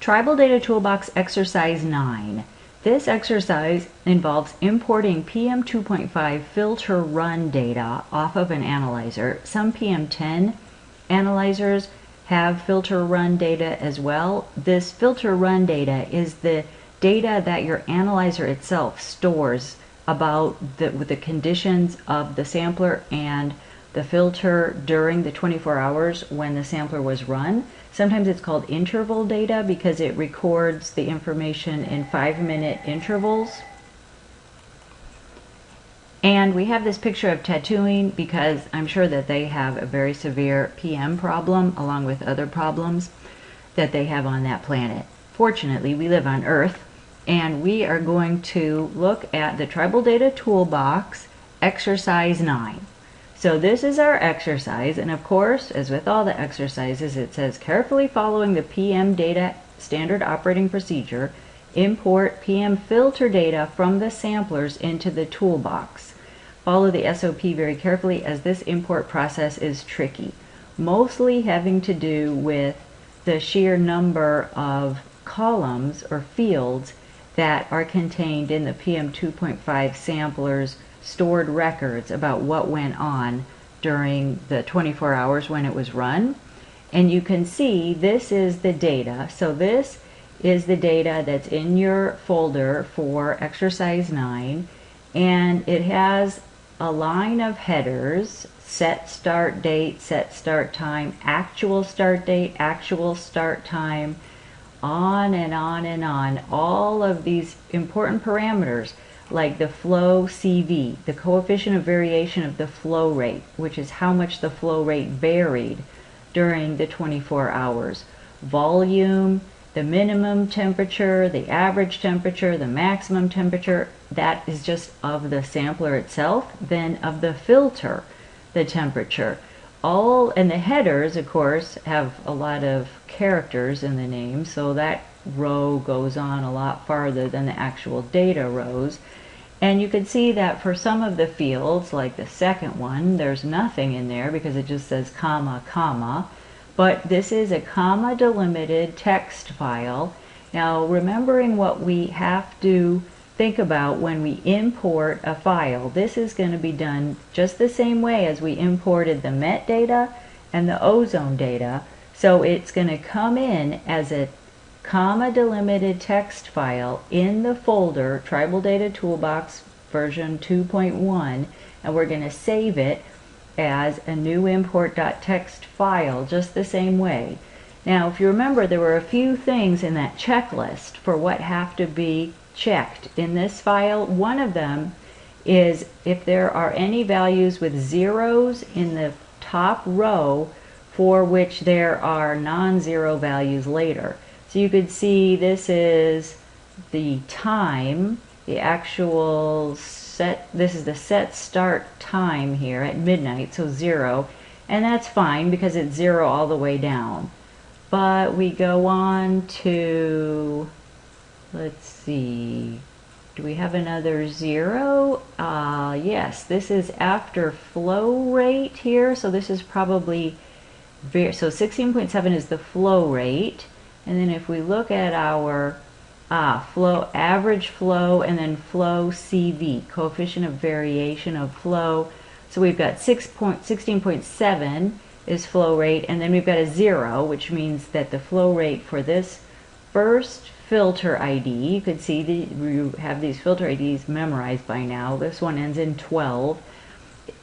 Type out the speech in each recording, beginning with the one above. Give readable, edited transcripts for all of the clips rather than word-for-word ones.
Tribal Data Toolbox Exercise 9. This exercise involves importing PM2.5 filter run data off of an analyzer. Some PM10 analyzers have filter run data as well. This filter run data is the data that your analyzer itself stores about the conditions of the sampler and the filter during the 24 hours when the sampler was run. Sometimes it's called interval data because it records the information in 5-minute intervals. And we have this picture of tattooing because I'm sure that they have a very severe PM problem along with other problems that they have on that planet. Fortunately, we live on Earth, and we are going to look at the Tribal Data Toolbox Exercise 9. So this is our exercise, and of course, as with all the exercises, it says carefully following the PM data standard operating procedure, import PM filter data from the samplers into the toolbox. Follow the SOP very carefully as this import process is tricky, mostly having to do with the sheer number of columns or fields that are contained in the PM2.5 samplers stored records about what went on during the 24 hours when it was run. And you can see this is the data. So this is the data that's in your folder for exercise 9, and it has a line of headers: set start date, set start time, actual start date, actual start time, on and on and on. All of these important parameters like the flow CV, the coefficient of variation of the flow rate, which is how much the flow rate varied during the 24 hours, volume, the minimum temperature, the average temperature, the maximum temperature, that is just of the sampler itself, then of the filter, the temperature. All, and the headers, of course, have a lot of characters in the name, so that row goes on a lot farther than the actual data rows. And you can see that for some of the fields, like the second one, there's nothing in there because it just says comma, comma. But this is a comma delimited text file. Now, remembering what we have to think about when we import a file, this is going to be done just the same way as we imported the MET data and the ozone data. So it's going to come in as a comma delimited text file in the folder Tribal Data Toolbox version 2.1, and we're going to save it as a new import.txt file just the same way. Now, if you remember, there were a few things in that checklist for what have to be checked in this file. One of them is if there are any values with zeros in the top row for which there are non-zero values later. So you could see this is the time, the actual set, this is the set start time here at midnight, so 0, and that's fine because it's 0 all the way down. But we go on to, let's see, do we have another 0? Yes, this is after flow rate here, so this is probably, so 16.7 is the flow rate. And then if we look at our flow, average flow, and then flow CV, coefficient of variation of flow. So we've got 16.7 is flow rate, and then we've got a 0, which means that the flow rate for this first filter ID, you can see you have these filter IDs memorized by now. This one ends in 12.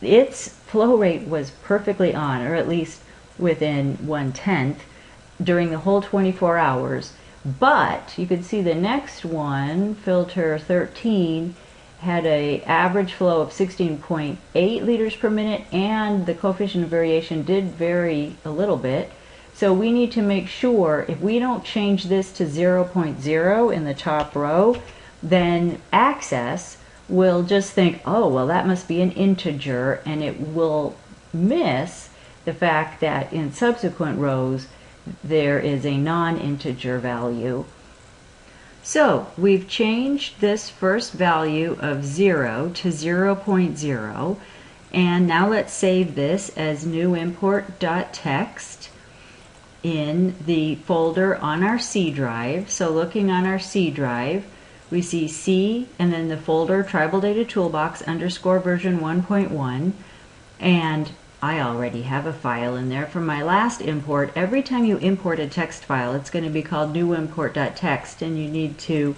Its flow rate was perfectly on, or at least within 1/10. during the whole 24 hours. But you could see the next one, filter 13, had a average flow of 16.8 liters per minute, and the coefficient of variation did vary a little bit. So we need to make sure if we don't change this to 0.0 in the top row, then Access will just think, oh, well, that must be an integer, and it will miss the fact that in subsequent rows there is a non-integer value. So we've changed this first value of 0 to 0.0, and now let's save this as new import.txt. in the folder on our C drive. So looking on our C drive, we see C and then the folder Tribal Data Toolbox _ version 1.1, and I already have a file in there from my last import. Every time you import a text file, it's going to be called new import.txt, and you need to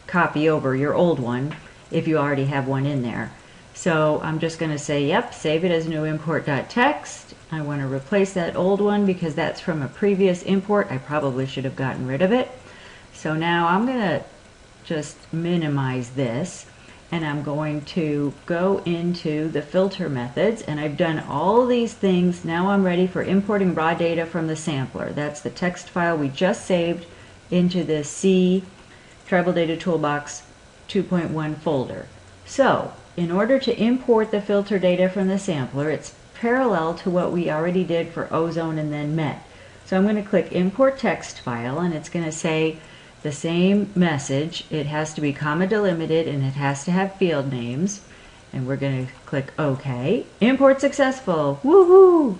copy over your old one if you already have one in there. So I'm just going to say, yep, save it as new import.txt. I want to replace that old one because that's from a previous import. I probably should have gotten rid of it. So now I'm going to just minimize this, and I'm going to go into the filter methods, and I've done all these things. Now I'm ready for importing raw data from the sampler. That's the text file we just saved into the C Tribal Data Toolbox 2.1 folder. So in order to import the filter data from the sampler, it's parallel to what we already did for ozone and then MET. So I'm going to click Import Text File, and it's going to say the same message. It has to be comma delimited and it has to have field names. And we're going to click OK. Import successful. Woohoo!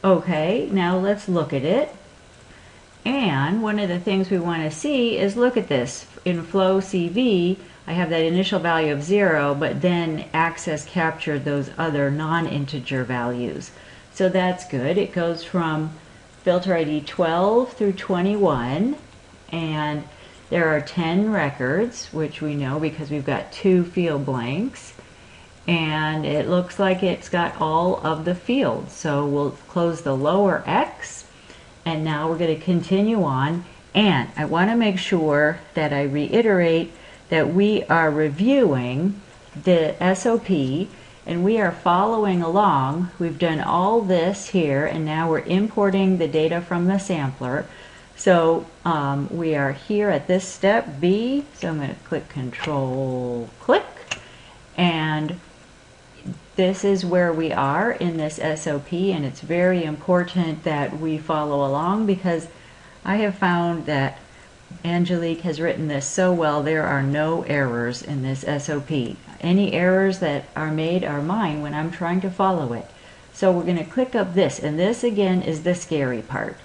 OK, now let's look at it. And one of the things we want to see is, look at this. In flow CV, I have that initial value of 0, but then Access captured those other non-integer values. So that's good. It goes from filter ID 12 through 21, and there are 10 records, which we know because we've got 2 field blanks, and it looks like it's got all of the fields. So we'll close the lower X, and now we're going to continue on. And I want to make sure that I reiterate that we are reviewing the SOP and we are following along. We've done all this here, and now we're importing the data from the sampler. So we are here at this step B, so I'm going to click Control click, and this is where we are in this SOP, and it's very important that we follow along because I have found that Angelique has written this so well. There are no errors in this SOP. Any errors that are made are mine when I'm trying to follow it. So we're going to click up this, and this again is the scary part.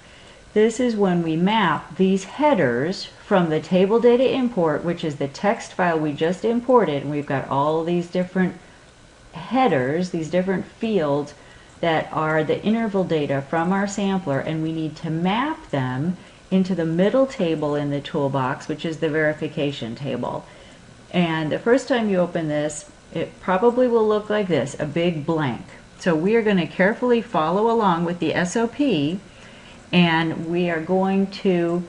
This is when we map these headers from the table data import, which is the text file we just imported, and we've got all these different headers, these different fields that are the interval data from our sampler, and we need to map them into the middle table in the toolbox, which is the verification table. And the first time you open this, it probably will look like this, a big blank. So we are going to carefully follow along with the SOP, and we are going to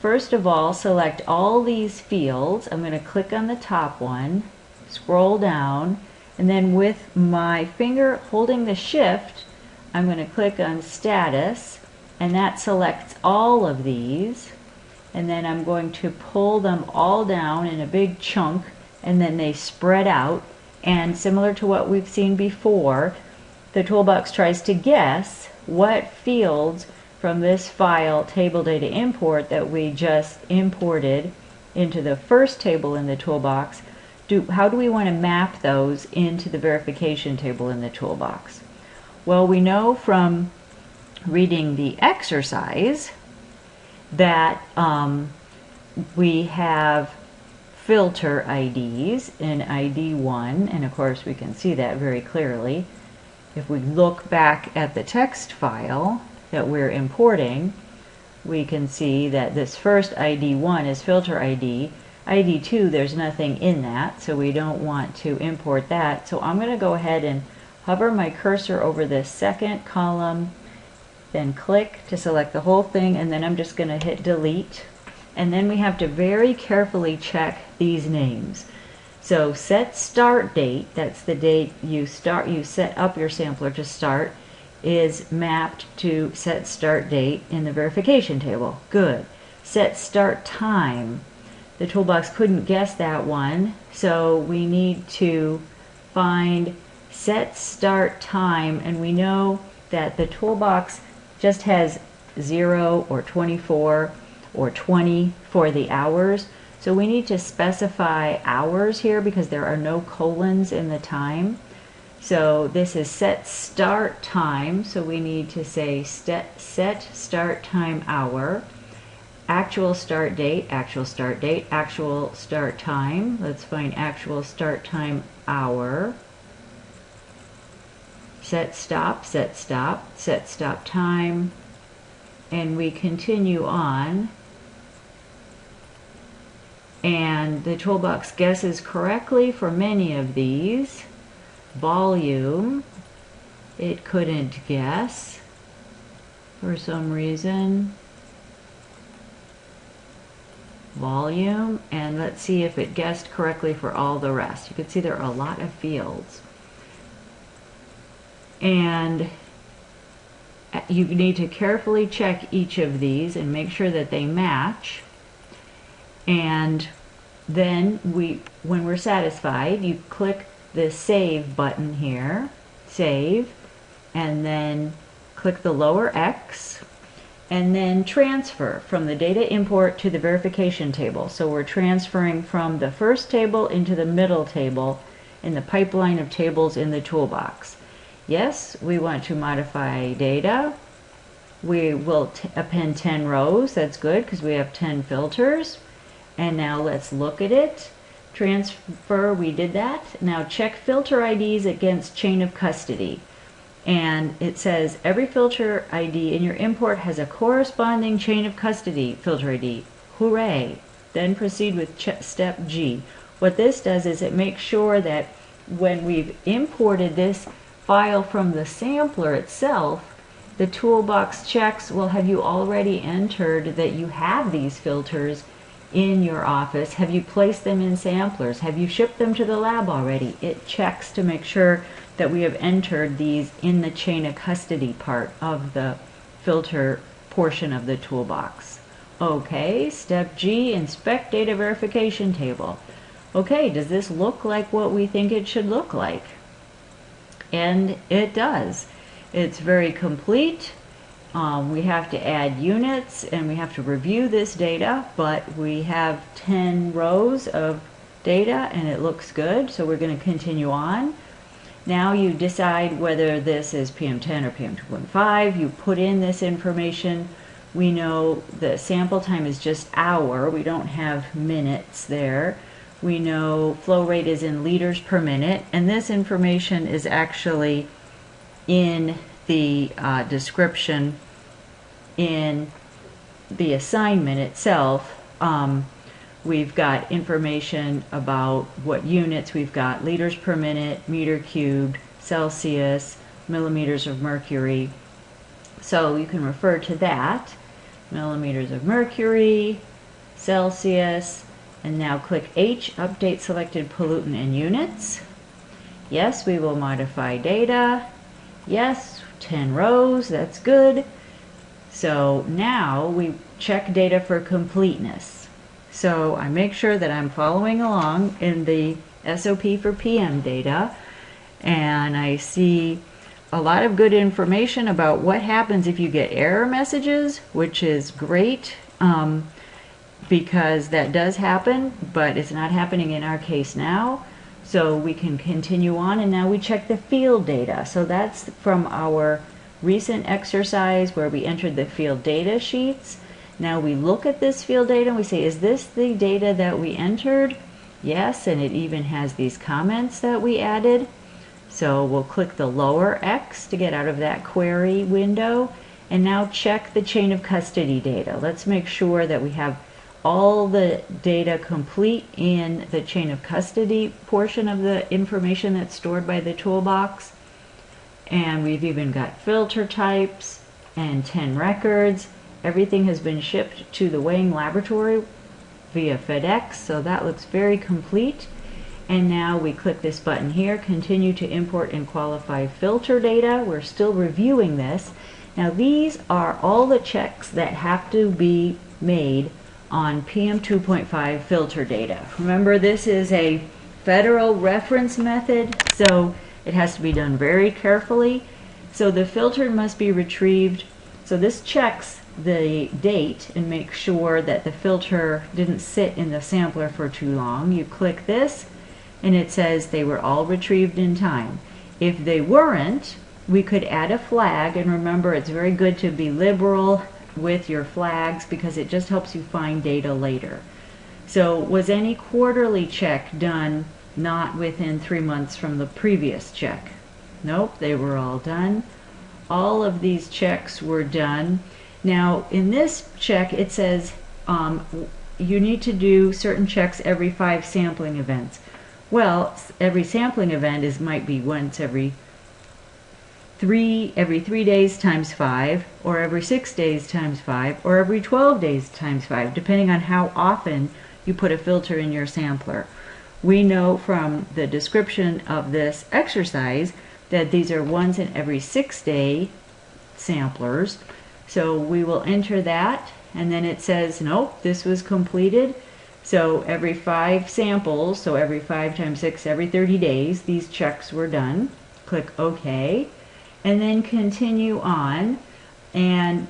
first of all select all these fields. I'm going to click on the top one, scroll down, and then with my finger holding the shift, I'm going to click on status, and that selects all of these, and then I'm going to pull them all down in a big chunk, and then they spread out. And similar to what we've seen before, the toolbox tries to guess what fields from this file table data import that we just imported into the first table in the toolbox, how do we want to map those into the verification table in the toolbox? Well, we know from reading the exercise that we have filter IDs in ID 1, and of course we can see that very clearly. If we look back at the text file that we're importing, we can see that this first ID 1 is filter ID. ID 2, there's nothing in that, so we don't want to import that. So I'm going to go ahead and hover my cursor over this second column, then click to select the whole thing, and then I'm just going to hit delete. And then we have to very carefully check these names. So set start date, that's the date you set up your sampler to start, is mapped to set start date in the verification table. Good. Set start time, the toolbox couldn't guess that one, so we need to find set start time, and we know that the toolbox just has 0 or 24 or 20 for the hours. So we need to specify hours here because there are no colons in the time. So this is set start time, so we need to say set start time hour, actual start date, actual start date, actual start time. Let's find actual start time hour. Set stop, set stop, set stop time, and we continue on. And the toolbox guesses correctly for many of these. Volume, it couldn't guess for some reason. Volume, and let's see if it guessed correctly for all the rest. You can see there are a lot of fields. And you need to carefully check each of these and make sure that they match. And then when we're satisfied, you click the Save button here, Save, and then click the lower X, and then transfer from the data import to the verification table. So we're transferring from the first table into the middle table in the pipeline of tables in the toolbox. Yes, we want to modify data. We will append 10 rows. That's good because we have 10 filters. And now let's look at it. Transfer, we did that. Now check filter IDs against chain of custody. And it says every filter ID in your import has a corresponding chain of custody filter ID. Hooray! Then proceed with step G. What this does is it makes sure that when we've imported this file from the sampler itself, the toolbox checks, well, have you already entered that you have these filters in your office? Have you placed them in samplers? Have you shipped them to the lab already? It checks to make sure that we have entered these in the chain of custody part of the filter portion of the toolbox. Okay, step G, inspect data verification table. Okay, does this look like what we think it should look like? And it does. It's very complete. We have to add units and we have to review this data, but we have 10 rows of data and it looks good, so we're going to continue on. Now you decide whether this is PM10 or PM2.5. You put in this information. We know the sample time is just hour. We don't have minutes there. We know flow rate is in liters per minute, and this information is actually in the description in the assignment itself. We've got information about what units we've got: liters per minute, meter cubed, Celsius, millimeters of mercury. So you can refer to that. Millimeters of mercury, Celsius, and now click H, update selected pollutant and units. Yes, we will modify data. Yes, 10 rows, that's good. So now we check data for completeness. So I make sure that I'm following along in the SOP for PM data, and I see a lot of good information about what happens if you get error messages, which is great, because that does happen, but it's not happening in our case now. So we can continue on, and now we check the field data. So that's from our recent exercise where we entered the field data sheets. Now we look at this field data and we say, is this the data that we entered? Yes, and it even has these comments that we added. So we'll click the lower X to get out of that query window, and now check the chain of custody data. Let's make sure that we have all the data complete in the chain of custody portion of the information that's stored by the toolbox. And we've even got filter types and 10 records. Everything has been shipped to the weighing laboratory via FedEx, so that looks very complete. And now we click this button here, continue to import and qualify filter data. We're still reviewing this. Now these are all the checks that have to be made on PM2.5 filter data. Remember, this is a federal reference method, so it has to be done very carefully. So the filter must be retrieved. So this checks the date and makes sure that the filter didn't sit in the sampler for too long. You click this and it says they were all retrieved in time. If they weren't, we could add a flag, and remember, it's very good to be liberal with your flags because it just helps you find data later. So was any quarterly check done not within 3 months from the previous check? Nope, they were all done. All of these checks were done. Now in this check it says you need to do certain checks every 5 sampling events. Well, every sampling event might be once every 3 days times 5, or every 6 days times 5, or every 12 days times 5, depending on how often you put a filter in your sampler. We know from the description of this exercise that these are once in every 6-day samplers. So we will enter that, and then it says, nope, this was completed. So every 5 samples, so every 5 times 6, every 30 days, these checks were done. Click OK, and then continue on, and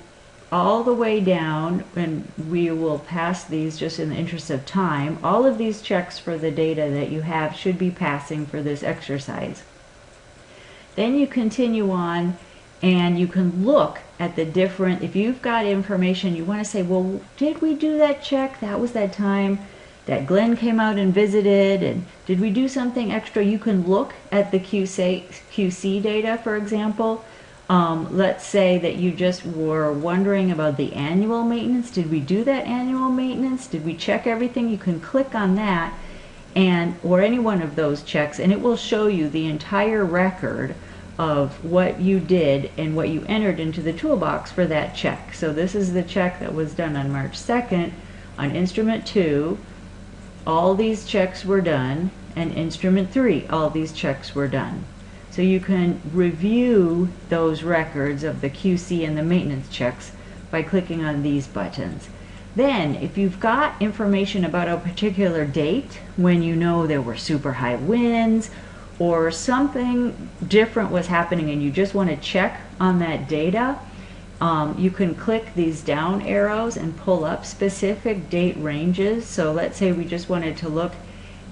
all the way down, and we will pass these just in the interest of time. All of these checks for the data that you have should be passing for this exercise. Then you continue on, and you can look at the different, if you've got information you want to say, well, did we do that check? That was that time that Glenn came out and visited, and did we do something extra? You can look at the QC data, for example. Let's say that you just were wondering about the annual maintenance. Did we do that annual maintenance? Did we check everything? You can click on that, or any one of those checks, and it will show you the entire record of what you did and what you entered into the toolbox for that check. So this is the check that was done on March 2nd on instrument 2. All these checks were done, and instrument 3, all these checks were done. So you can review those records of the QC and the maintenance checks by clicking on these buttons. Then, if you've got information about a particular date, when you know there were super high winds, or something different was happening and you just want to check on that data, you can click these down arrows and pull up specific date ranges. So let's say we just wanted to look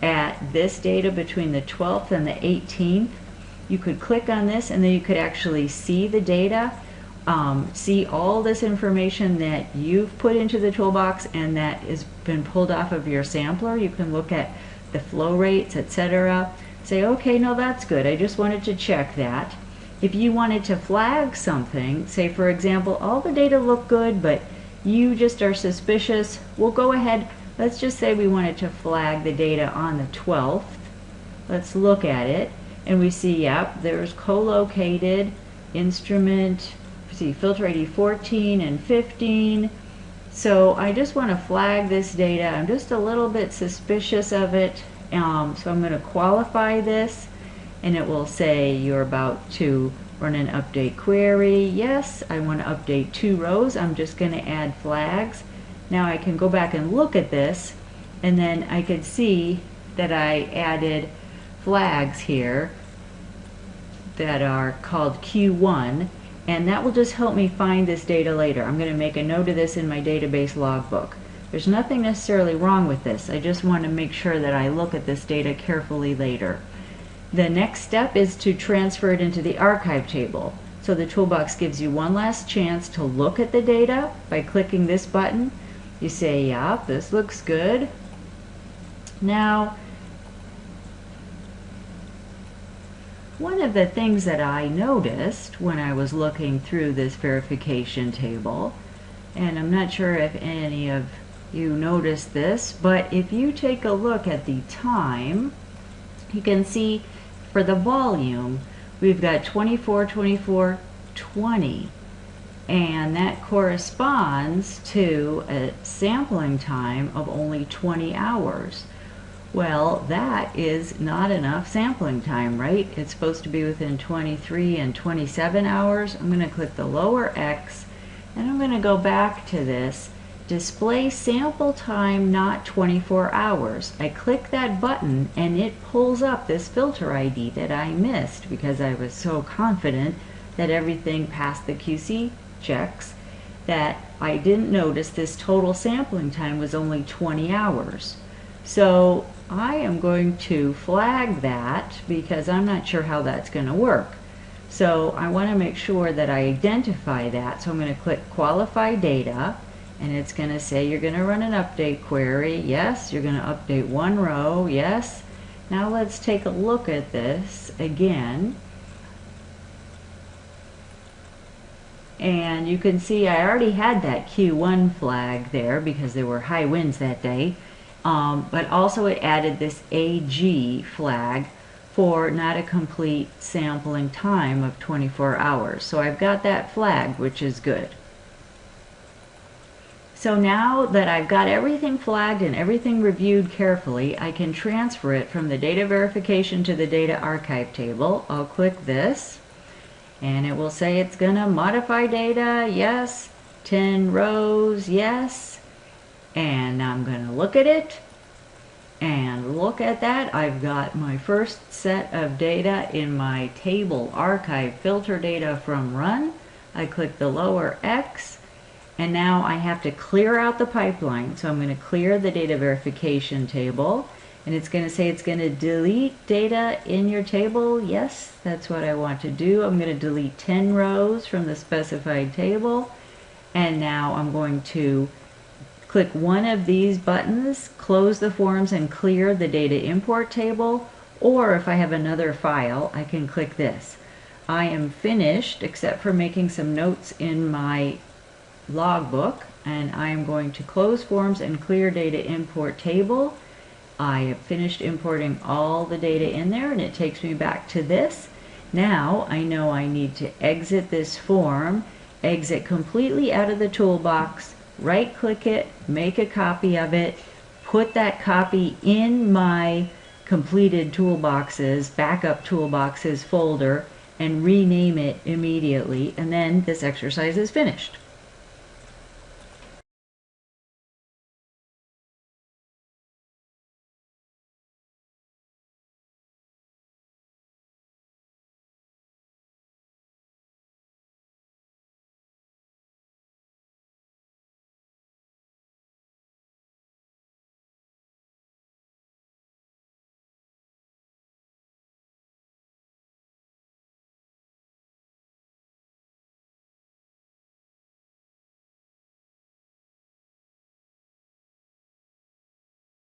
at this data between the 12th and the 18th. You could click on this, and then you could actually see the data, see all this information that you've put into the toolbox and that has been pulled off of your sampler. You can look at the flow rates, etc. Say, okay, no, that's good. I just wanted to check that. If you wanted to flag something, say for example, all the data look good, but you just are suspicious, we'll go ahead, let's just say we wanted to flag the data on the 12th. Let's look at it. And we see, yep, there's co-located instrument, see, filter ID 14 and 15. So I just want to flag this data. I'm just a little bit suspicious of it. So I'm going to qualify this, and it will say you're about to run an update query. Yes, I want to update 2 rows. I'm just going to add flags. Now I can go back and look at this, and then I could see that I added flags here that are called Q1, and that will just help me find this data later. I'm going to make a note of this in my database logbook. There's nothing necessarily wrong with this. I just want to make sure that I look at this data carefully later. The next step is to transfer it into the archive table. So the toolbox gives you one last chance to look at the data by clicking this button. You say, yeah, this looks good. Now, one of the things that I noticed when I was looking through this verification table, and I'm not sure if any of you noticed this, but if you take a look at the time, you can see for the volume, we've got 24, 24, 20, and that corresponds to a sampling time of only 20 hours. Well, that is not enough sampling time, right? It's supposed to be within 23 and 27 hours. I'm going to click the lower X, and I'm going to go back to this. Display sample time not 24 hours. I click that button, and it pulls up this filter ID that I missed because I was so confident that everything passed the QC checks that I didn't notice this total sampling time was only 20 hours. So I am going to flag that because I'm not sure how that's going to work. So I want to make sure that I identify that. So I'm going to click Qualify Data, and it's going to say you're going to run an update query. Yes. You're going to update one row. Yes. Now let's take a look at this again. And you can see I already had that Q1 flag there because there were high winds that day. But also it added this AG flag for not a complete sampling time of 24 hours. So I've got that flag, which is good. So now that I've got everything flagged and everything reviewed carefully, I can transfer it from the data verification to the data archive table. I'll click this, and it will say it's going to modify data, yes, 10 rows, yes, and I'm going to look at it. And look at that, I've got my first set of data in my table archive filter data from run. I click the lower X, and now I have to clear out the pipeline. So I'm going to clear the data verification table, and it's going to say it's going to delete data in your table. Yes, that's what I want to do. I'm going to delete 10 rows from the specified table, and now I'm going to click one of these buttons, close the forms and clear the data import table, or if I have another file, I can click this. I am finished except for making some notes in my logbook, and I am going to close forms and clear data import table. I have finished importing all the data in there, and it takes me back to this. Now I know I need to exit this form, exit completely out of the toolbox, right click it, make a copy of it, put that copy in my completed toolboxes, backup toolboxes folder, and rename it immediately, and then this exercise is finished.